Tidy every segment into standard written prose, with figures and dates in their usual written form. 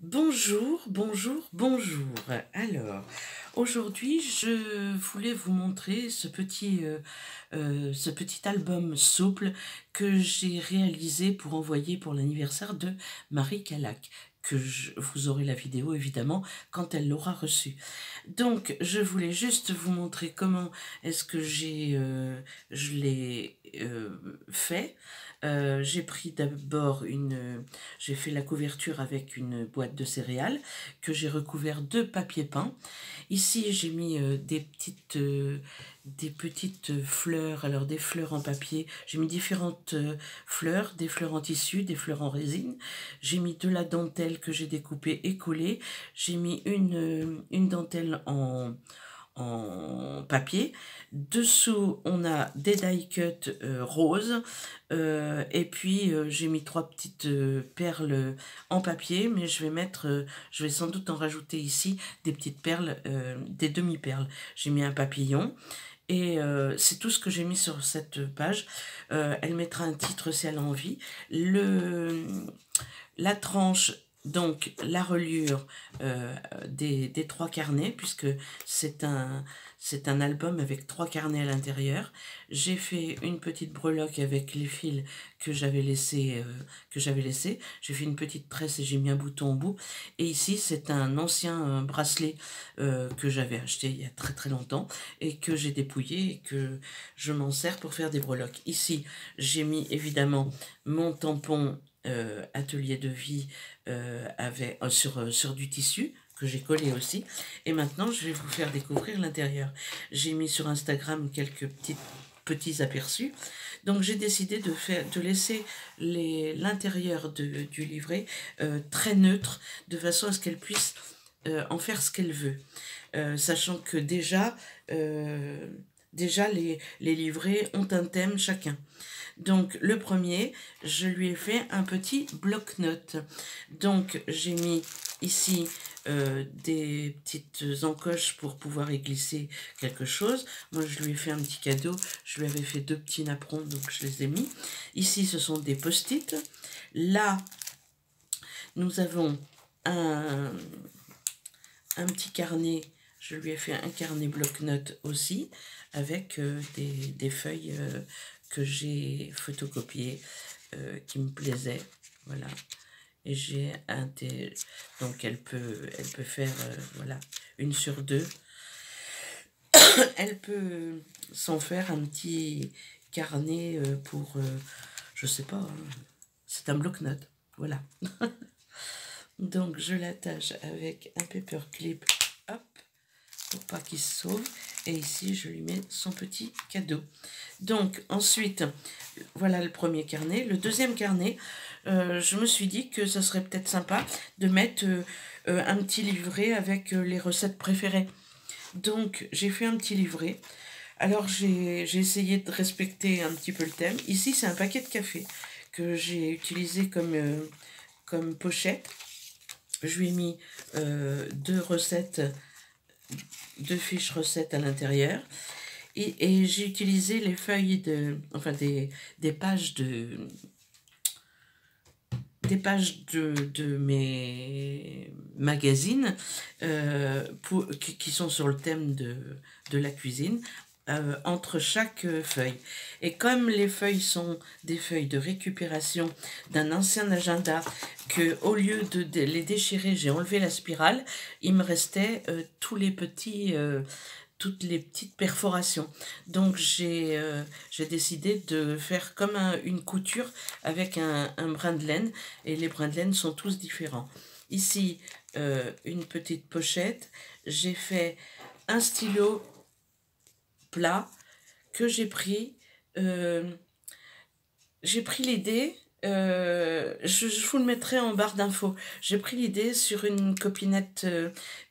Bonjour, bonjour, bonjour. Alors, aujourd'hui, je voulais vous montrer ce petit album souple que j'ai réalisé pour envoyer pour l'anniversaire de Marie Calac, vous aurez la vidéo évidemment quand elle l'aura reçue. Donc, je voulais juste vous montrer comment est-ce que je l'ai fait. J'ai pris d'abord j'ai fait la couverture avec une boîte de céréales que j'ai recouvert de papier peint. Ici, j'ai mis des petites fleurs, alors des fleurs en papier. J'ai mis différentes fleurs, des fleurs en tissu, des fleurs en résine. J'ai mis de la dentelle que j'ai découpée et collée. J'ai mis une dentelle en papier. Dessous, on a des die cut roses. Et puis, j'ai mis trois petites perles en papier, mais je vais sans doute en rajouter ici des petites perles, des demi-perles. J'ai mis un papillon. Et c'est tout ce que j'ai mis sur cette page. Elle mettra un titre si elle a envie. La tranche, donc la reliure des trois carnets, puisque c'est un album avec trois carnets à l'intérieur. J'ai fait une petite breloque avec les fils que j'avais laissé. J'ai fait une petite tresse et j'ai mis un bouton au bout. Et ici, c'est un ancien bracelet que j'avais acheté il y a très très longtemps et que j'ai dépouillé et que je m'en sers pour faire des breloques. Ici, j'ai mis évidemment mon tampon atelier de vie sur du tissu que j'ai collé aussi. Et maintenant, je vais vous faire découvrir l'intérieur. J'ai mis sur Instagram quelques petits aperçus. Donc, j'ai décidé de laisser l'intérieur du livret très neutre, de façon à ce qu'elle puisse en faire ce qu'elle veut. Sachant que déjà les livrets ont un thème chacun. Donc le premier, je lui ai fait un petit bloc-notes. Donc j'ai mis ici des petites encoches pour pouvoir y glisser quelque chose. Moi je lui ai fait un petit cadeau, je lui avais fait deux petits napperons, donc je les ai mis. Ici ce sont des post-it. Là, nous avons un petit carnet. Je lui ai fait un carnet bloc-notes aussi, avec des feuilles que j'ai photocopiées, qui me plaisaient. Voilà. Et j'ai donc elle peut faire voilà, une sur deux. Elle peut s'en faire un petit carnet pour, je sais pas, hein, c'est un bloc-notes. Voilà. Donc je l'attache avec un paperclip, hop, pour pas qu'il se sauve. Et ici, je lui mets son petit cadeau. Donc ensuite, voilà le premier carnet. Le deuxième carnet, je me suis dit que ça serait peut-être sympa de mettre un petit livret avec les recettes préférées. Donc j'ai fait un petit livret. Alors j'ai essayé de respecter un petit peu le thème. Ici, c'est un paquet de café que j'ai utilisé comme pochette. Je lui ai mis deux fiches recettes à l'intérieur. Et j'ai utilisé les feuilles des pages de mes magazines qui sont sur le thème de la cuisine, entre chaque feuille. Et comme les feuilles sont des feuilles de récupération d'un ancien agenda, que au lieu de les déchirer, j'ai enlevé la spirale, il me restait toutes les petites perforations. Donc j'ai décidé de faire comme une couture avec un brin de laine, et les brins de laine sont tous différents. Ici, une petite pochette. J'ai fait un stylo plat que j'ai pris. J'ai pris l'idée, je vous le mettrai en barre d'infos. J'ai pris l'idée sur une copinette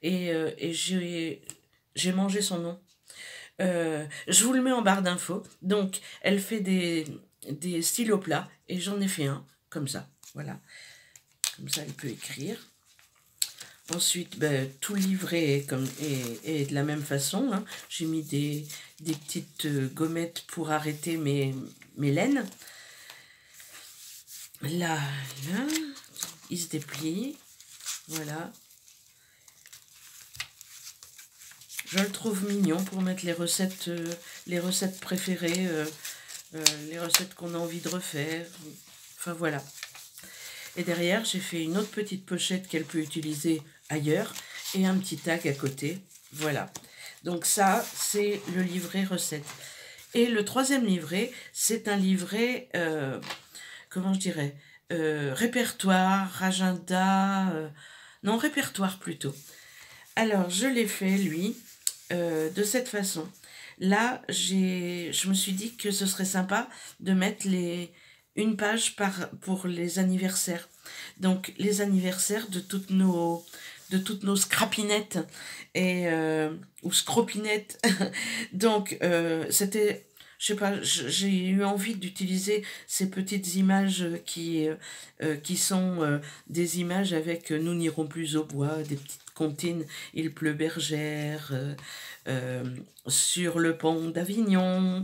et j'ai mangé son nom. Je vous le mets en barre d'infos. Donc, elle fait des stylos plats et j'en ai fait un comme ça. Voilà. Comme ça, elle peut écrire. Ensuite, ben, tout le livret est de la même façon. Hein. J'ai mis des petites gommettes pour arrêter mes laines. Là, il se déplie. Voilà. Je le trouve mignon pour mettre les recettes préférées, les recettes qu'on a envie de refaire. Enfin voilà. Et derrière, j'ai fait une autre petite pochette qu'elle peut utiliser ailleurs et un petit tag à côté. Voilà. Donc ça, c'est le livret recette. Et le troisième livret, c'est un livret, comment je dirais, répertoire, agenda, non, répertoire plutôt. Alors, je l'ai fait, lui, de cette façon. Là, je me suis dit que ce serait sympa de mettre une page pour les anniversaires. Donc, les anniversaires de toutes nos scrapinettes ou scropinettes. Donc, c'était, je sais pas, j'ai eu envie d'utiliser ces petites images qui sont des images avec Nous n'irons plus au bois, des petites comptines, Il pleut bergère, sur le pont d'Avignon,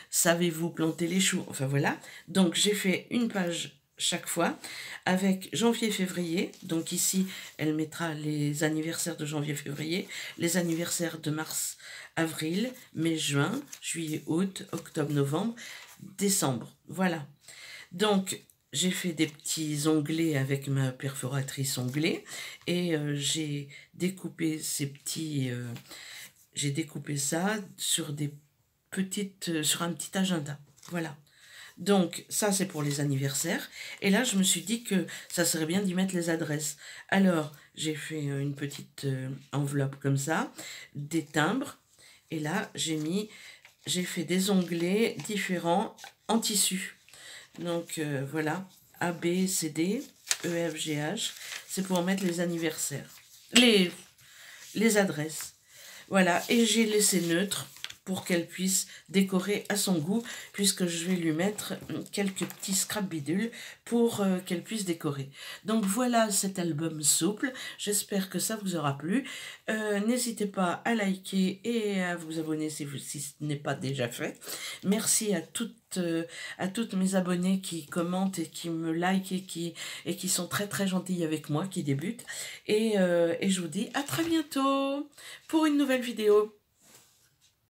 savez-vous planter les choux, enfin voilà. Donc j'ai fait une page chaque fois avec janvier-février. Donc ici, elle mettra les anniversaires de janvier-février, les anniversaires de mars-avril, mai-juin, juillet-août, octobre-novembre, décembre. Voilà. Donc, j'ai fait des petits onglets avec ma perforatrice onglée et j'ai découpé j'ai découpé ça sur sur un petit agenda. Voilà. Donc, ça, c'est pour les anniversaires. Et là, je me suis dit que ça serait bien d'y mettre les adresses. Alors, j'ai fait une petite enveloppe comme ça, des timbres. Et là, j'ai fait des onglets différents en tissu. Donc, voilà. A, B, C, D, E, F, G, H. C'est pour mettre les anniversaires. Les adresses. Voilà. Et j'ai laissé neutre pour qu'elle puisse décorer à son goût, puisque je vais lui mettre quelques petits scrap bidules pour qu'elle puisse décorer. Donc voilà cet album souple, j'espère que ça vous aura plu. N'hésitez pas à liker et à vous abonner si ce n'est pas déjà fait. Merci à toutes mes abonnés qui commentent et qui me likent et qui sont très très gentils avec moi, qui débutent. Et je vous dis à très bientôt pour une nouvelle vidéo.